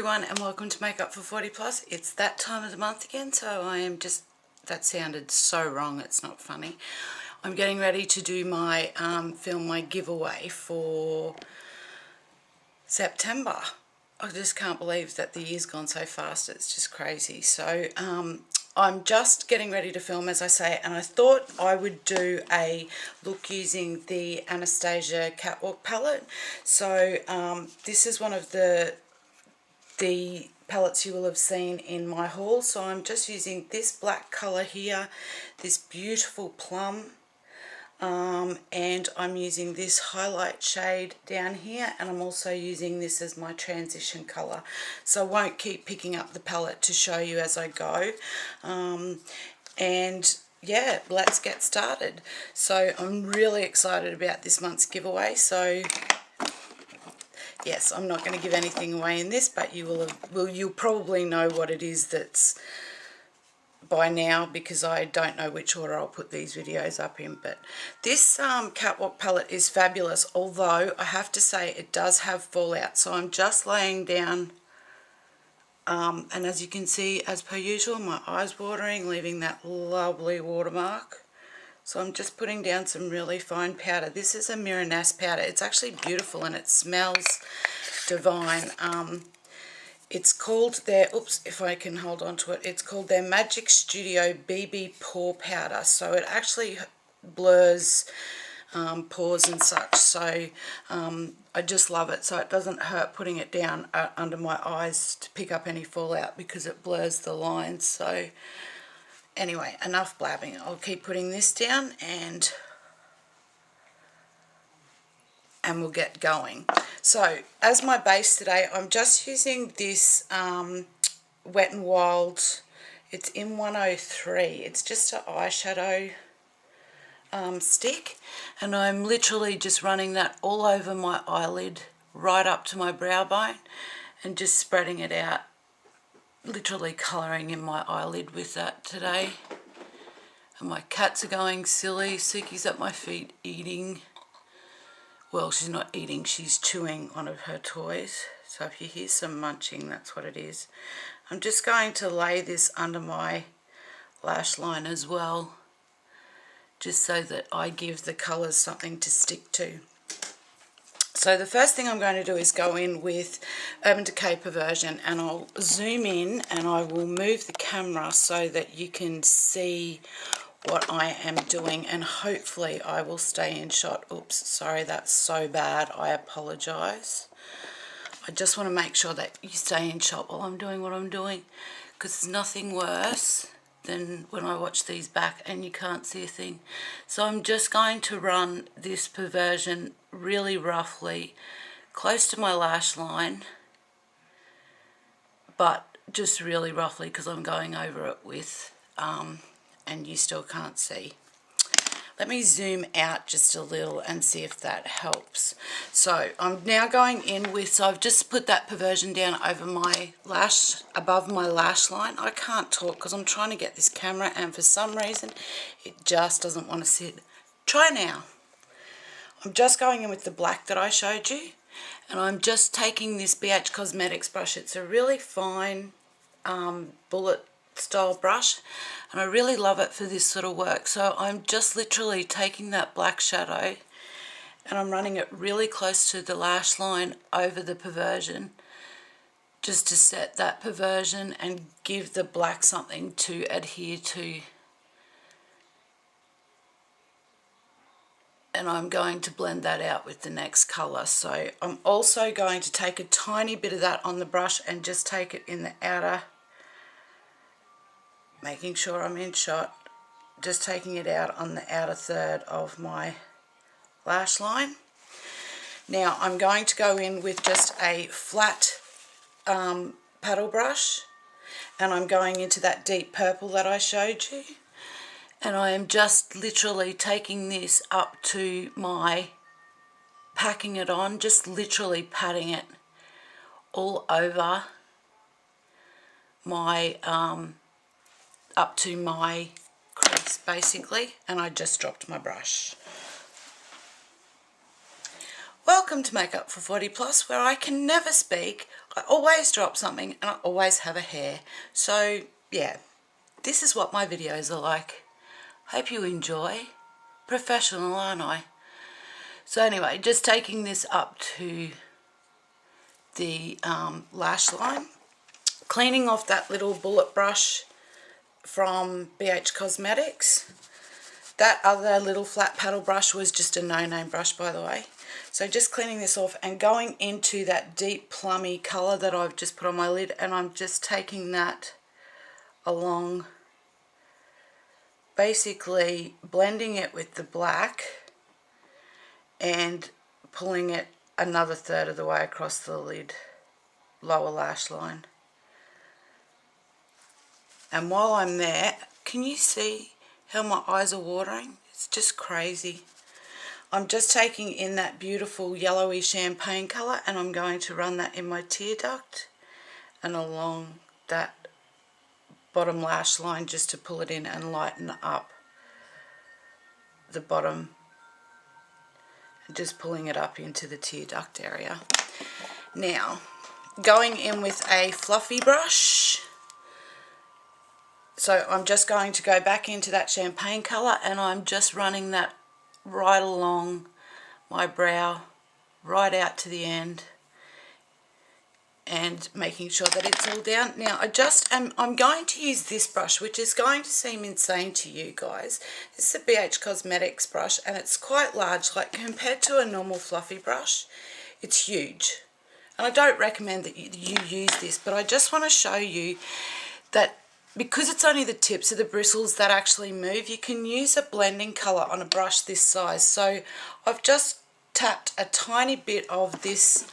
everyone and welcome to Makeup for 40 plus. It's that time of the month again, so I am just, that sounded so wrong, it's not funny. I'm getting ready to do my, film my giveaway for September. I just can't believe that the year's gone so fast, it's just crazy. So I'm just getting ready to film, as I say, and I thought I would do a look using the Anastasia Catwalk Palette. So this is one of the palettes you will have seen in my haul. So I'm just using this black colour here, this beautiful plum, and I'm using this highlight shade down here, and I'm also using this as my transition colour. So I won't keep picking up the palette to show you as I go. And yeah, let's get started. So I'm really excited about this month's giveaway. So yes, I'm not going to give anything away in this, but you'll probably know what it is that's by now, because I don't know which order I'll put these videos up in. But this Catwalk palette is fabulous, although I have to say it does have fallout. So I'm just laying down, and as you can see, as per usual, my eyes watering, leaving that lovely watermark. So I'm just putting down some really fine powder. This is a Miraness powder. It's actually beautiful and it smells divine. It's called their, oops, if I can hold on to it, it's called their Magic Studio BB Pore Powder. So it actually blurs pores and such. So I just love it. So it doesn't hurt putting it down under my eyes to pick up any fallout, because it blurs the lines. So anyway, enough blabbing. I'll keep putting this down and we'll get going. So as my base today, I'm just using this Wet n Wild. It's in 103. It's just an eyeshadow stick, and I'm literally just running that all over my eyelid right up to my brow bone and just spreading it out, literally colouring in my eyelid with that today. And my cats are going silly. Suki's at my feet eating. Well, she's not eating, she's chewing one of her toys. So if you hear some munching, that's what it is. I'm just going to lay this under my lash line as well, just so that I give the colours something to stick to. So the first thing I'm going to do is go in with Urban Decay Perversion, and I'll zoom in and I will move the camera so that you can see what I am doing, and hopefully I will stay in shot. Oops, sorry, that's so bad, I apologise. I just want to make sure that you stay in shot while I'm doing what I'm doing, because there's nothing worse than when I watch these back and you can't see a thing. So I'm just going to run this Perversion really roughly close to my lash line, but just really roughly, because I'm going over it with and you still can't see. Let me zoom out just a little and see if that helps. So I'm now going in with, so I've just put that Perversion down over my lash, above my lash line. I can't talk because I'm trying to get this camera, and for some reason it just doesn't want to sit. Try now. I'm just going in with the black that I showed you, and I'm just taking this BH Cosmetics brush. It's a really fine bullet style brush, and I really love it for this sort of work. So I'm just literally taking that black shadow and I'm running it really close to the lash line over the Perversion, just to set that Perversion and give the black something to adhere to. And I'm going to blend that out with the next colour. So I'm also going to take a tiny bit of that on the brush and just take it in the outer, making sure I'm in shot, just taking it out on the outer third of my lash line. Now I'm going to go in with just a flat paddle brush, and I'm going into that deep purple that I showed you, and I am just literally taking this up to my, packing it on, just literally patting it all over my up to my crease basically, and I just dropped my brush. Welcome to Makeup for 40 plus, where I can never speak I always drop something and I always have a hair. So yeah, this is what my videos are like. Hope you enjoy. Professional, aren't I? So anyway, just taking this up to the lash line, cleaning off that little bullet brush from BH Cosmetics. That other little flat paddle brush was just a no-name brush, by the way. So just cleaning this off and going into that deep plummy colour that I've just put on my lid, and I'm just taking that along, basically blending it with the black and pulling it another third of the way across the lid, lower lash line. And while I'm there, can you see how my eyes are watering? It's just crazy. I'm just taking in that beautiful yellowy champagne colour and I'm going to run that in my tear duct and along that bottom lash line just to pull it in and lighten up the bottom, and just pulling it up into the tear duct area. Now, going in with a fluffy brush. So I'm just going to go back into that champagne colour and I'm just running that right along my brow, right out to the end, and making sure that it's all down. Now I'm going to use this brush, which is going to seem insane to you guys. This is a BH Cosmetics brush and it's quite large, like compared to a normal fluffy brush, it's huge. And I don't recommend that you use this, but I just want to show you that because it's only the tips of the bristles that actually move, you can use a blending colour on a brush this size. So I've just tapped a tiny bit of this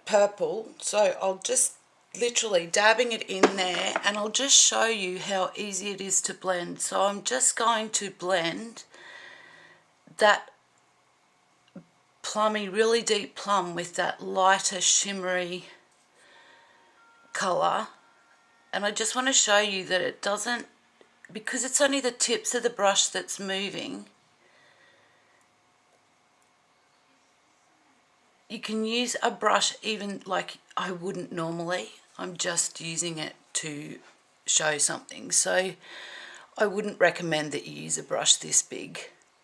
purple, so I'll just literally dabbing it in there and I'll just show you how easy it is to blend. So I'm just going to blend that plummy, really deep plum with that lighter shimmery colour. And I just want to show you that it doesn't, because it's only the tips of the brush that's moving, you can use a brush even like I wouldn't normally. I'm just using it to show something. So I wouldn't recommend that you use a brush this big.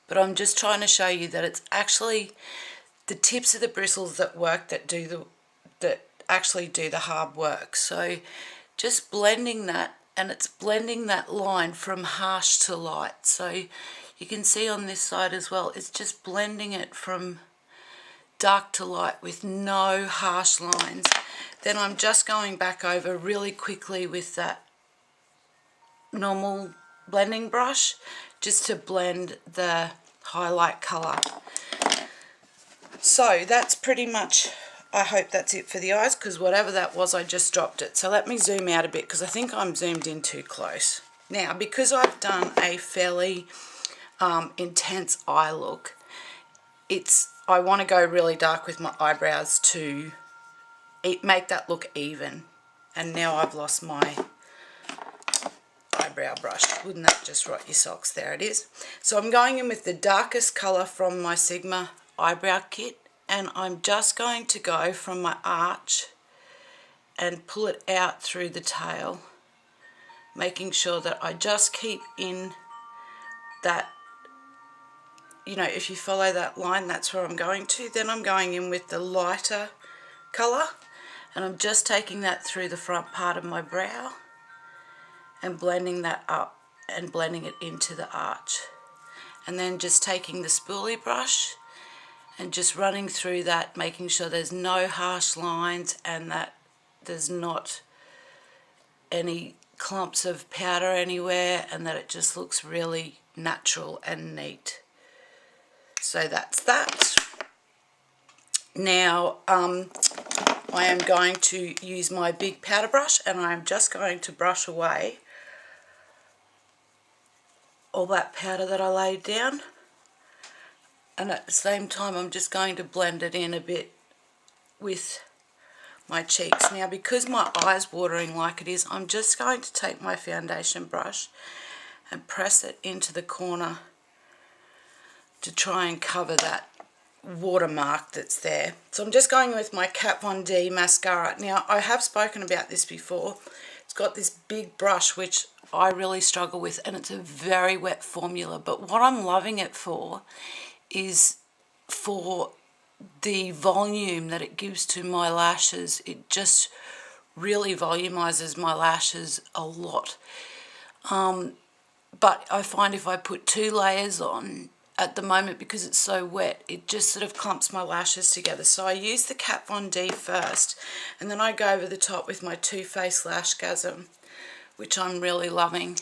But I'm just trying to show you that it's actually the tips of the bristles that work, that actually do the hard work. So just blending that, and it's blending that line from harsh to light. So you can see on this side as well, it's just blending it from dark to light with no harsh lines. Then I'm just going back over really quickly with that normal blending brush just to blend the highlight colour. So that's pretty much, I hope that's it for the eyes, because whatever that was, I just dropped it. So let me zoom out a bit because I think I'm zoomed in too close. Now, because I've done a fairly intense eye look, I want to go really dark with my eyebrows to make that look even. And now I've lost my eyebrow brush. Wouldn't that just rot your socks? There it is. So I'm going in with the darkest colour from my Sigma eyebrow kit, and I'm just going to go from my arch and pull it out through the tail, making sure that I just keep in that, you know, if you follow that line, that's where I'm going to. Then I'm going in with the lighter colour and I'm just taking that through the front part of my brow and blending that up and blending it into the arch. And then just taking the spoolie brush and just running through that, making sure there's no harsh lines and that there's not any clumps of powder anywhere, and that it just looks really natural and neat. So that's that. Now I am going to use my big powder brush and I'm just going to brush away all that powder that I laid down, and at the same time I'm just going to blend it in a bit with my cheeks. Now because my eye's watering like it is, I'm just going to take my foundation brush and press it into the corner to try and cover that watermark that's there. So I'm just going with my Kat Von D mascara. Now, I have spoken about this before. It's got this big brush, which I really struggle with, and it's a very wet formula. But what I'm loving it for is for the volume that it gives to my lashes. It just really volumizes my lashes a lot. But I find if I put 2 layers on at the moment, because it's so wet, it just sort of clumps my lashes together. So I use the Kat Von D first, and then I go over the top with my Too Faced Lashgasm, which I'm really loving.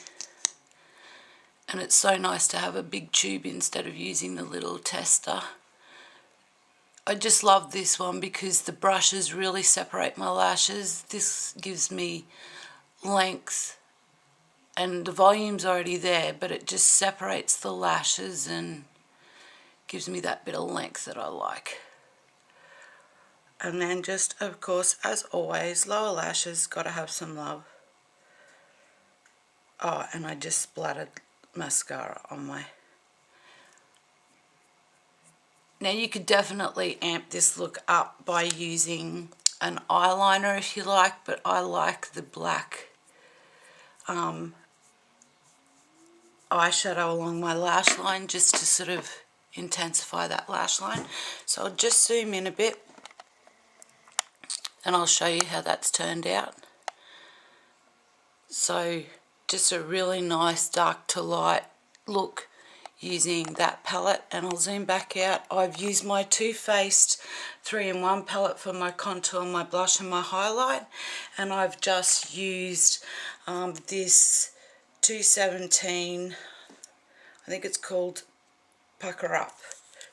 And it's so nice to have a big tube instead of using the little tester. I just love this one because the brushes really separate my lashes. This gives me length, and the volume's already there, but it just separates the lashes and gives me that bit of length that I like. And then just, of course, as always, lower lashes, gotta have some love. Oh, and I just splattered mascara on my... Now you could definitely amp this look up by using an eyeliner if you like, but I like the black eyeshadow along my lash line just to sort of intensify that lash line. So I'll just zoom in a bit and I'll show you how that's turned out. So just a really nice dark to light look using that palette, and I'll zoom back out. I've used my Too Faced 3-in-1 palette for my contour, my blush and my highlight, and I've just used this 217, I think it's called Pucker Up,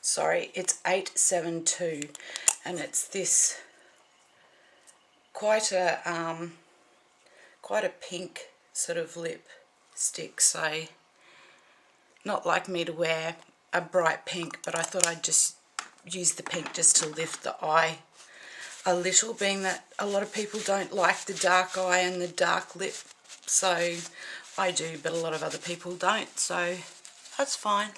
sorry, it's 872, and it's this quite a pink sort of lipstick. So not like me to wear a bright pink, but I thought I'd just use the pink just to lift the eye a little, being that a lot of people don't like the dark eye and the dark lip. So I do, but a lot of other people don't, so that's fine.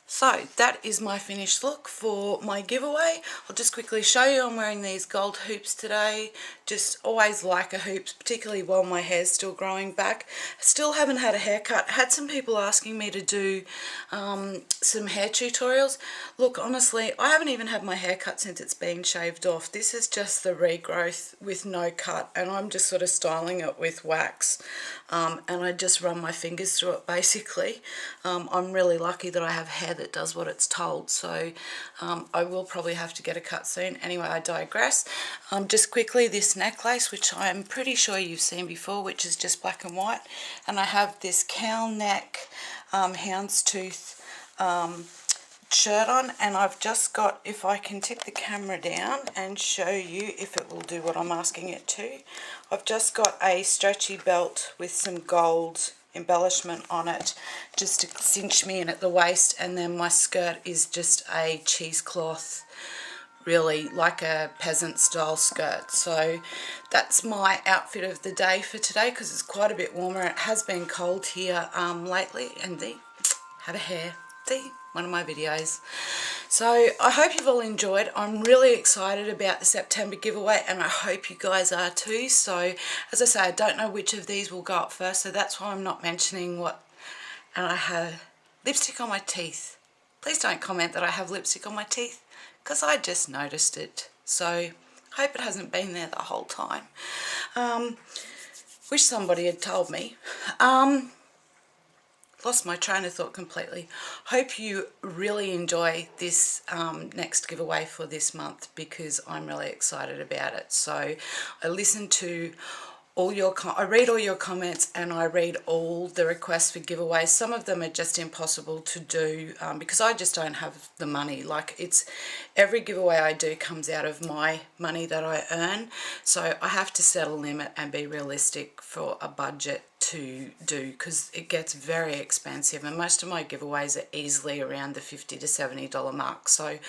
So that is my finished look for my giveaway. I'll just quickly show you I'm wearing these gold hoops today. Just always like a hoops, particularly while my hair's still growing back. Still haven't had a haircut. Had some people asking me to do some hair tutorials. Look, honestly, I haven't even had my hair cut since it's been shaved off. This is just the regrowth with no cut, and I'm just sort of styling it with wax. And I just run my fingers through it basically. I'm really lucky that I have hair that does what it's told, so I will probably have to get a cut soon. Anyway, I digress. Just quickly, this necklace, which I'm pretty sure you've seen before, which is just black and white, and I have this cow neck houndstooth shirt on, and I've just got, if I can tip the camera down and show you if it will do what I'm asking it to, I've just got a stretchy belt with some gold embellishment on it just to cinch me in at the waist, and then my skirt is just a cheesecloth, really like a peasant style skirt. So that's my outfit of the day for today, because it's quite a bit warmer. It has been cold here lately, and have a hair, one of my videos. So I hope you've all enjoyed. I'm really excited about the September giveaway, and I hope you guys are too. So as I say, I don't know which of these will go up first, so that's why I'm not mentioning what. And I have lipstick on my teeth. Please don't comment that I have lipstick on my teeth, because I just noticed it. So I hope it hasn't been there the whole time. Wish somebody had told me. Lost my train of thought completely. Hope you really enjoy this next giveaway for this month, because I'm really excited about it. So I listen to all your I read all your comments, and I read all the requests for giveaways. Some of them are just impossible to do because I just don't have the money. Like, it's every giveaway I do comes out of my money that I earn, so I have to set a limit and be realistic for a budget to do, because it gets very expensive, and most of my giveaways are easily around the $50 to $70 mark. So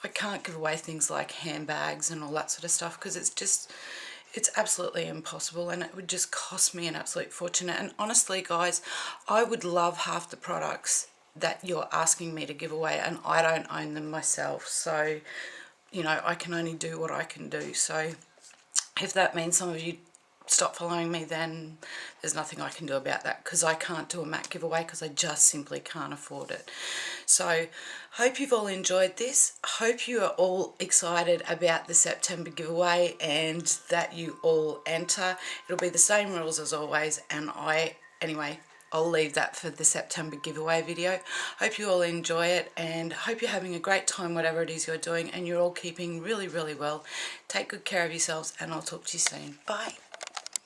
I can't give away things like handbags and all that sort of stuff, because it's absolutely impossible, and it would just cost me an absolute fortune. And honestly, guys, I would love half the products that you're asking me to give away, and I don't own them myself, so you know, I can only do what I can do. So if that means some of you stop following me, then there's nothing I can do about that, because I can't do a MAC giveaway because I just simply can't afford it. So hope you've all enjoyed this. Hope you are all excited about the September giveaway and that you all enter. It'll be the same rules as always, and anyway, I'll leave that for the September giveaway video. Hope you all enjoy it, and hope you're having a great time whatever it is you're doing, and you're all keeping really, really well. Take good care of yourselves, and I'll talk to you soon. Bye.